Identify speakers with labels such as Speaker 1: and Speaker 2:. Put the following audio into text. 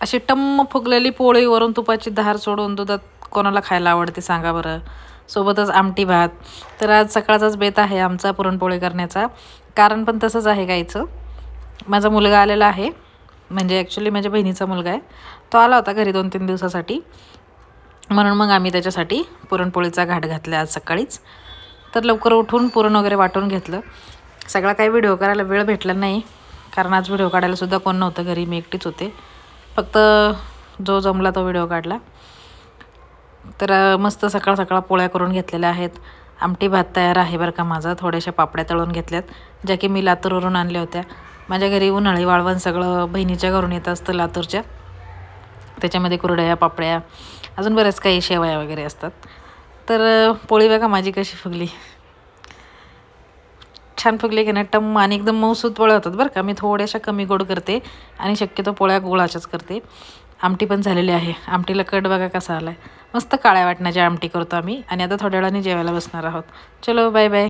Speaker 1: अशी टम्म फुगलेली पोळी वरून तुपाची धार सोडून दुधात कोणाला खायला आवडते सांगा बरं. सोबतच आमटी भात. तर आज सकाळचाच बेत आहे आमचा पुरणपोळी करण्याचा. कारण पण तसंच आहे गाईचं. माझा मुलगा आलेला आहे, म्हणजे ॲक्च्युली माझ्या बहिणीचा मुलगा आहे. तो आला होता घरी 2-3 दिवसासाठी, म्हणून मग आम्ही त्याच्यासाठी पुरणपोळीचा घाट घातला आज सकाळीच. तर लवकर उठून पुरण वगैरे वाटून घेतलं. सगळा काही व्हिडिओ करायला वेळ भेटला नाही, कारण आज व्हिडिओ काढायला सुद्धा कोण नव्हतं घरी, मी एकटीच होते. फक्त जो जमला तो व्हिडिओ काढला. तर मस्त सकाळ सकाळ पोळ्या करून घेतलेल्या आहेत. आमटी भात तयार आहे बरं का माझा. थोड्याशा पापड्या तळून घेतल्यात, ज्या की मी लातूरवरून आणल्या होत्या. माझ्या घरी उन्हाळी वाळवण सगळं बहिणीच्या घरून येत असतं लातूरच्या. त्याच्यामध्ये कुरडया, पापड्या, अजून बरेच काही शेवया वगैरे असतात. तर पोळी बघा माझी कशी फुगली, छान फुगली की नाही टम्म, आणि एकदम मऊसूत पोळ्या होतात बरं का. मी थोड्याशा कमी गोड करते आणि शक्यतो पोळ्या गुळाच्याच करते. आमटी पण झालेली आहे. आमटीला कट बघा कसा आला आहे. मस्त काळ्या वाटण्याची आमटी करतो आम्ही. आणि आता थोड्या वेळाने जेवायला बसणार आहोत. चलो बाय बाय.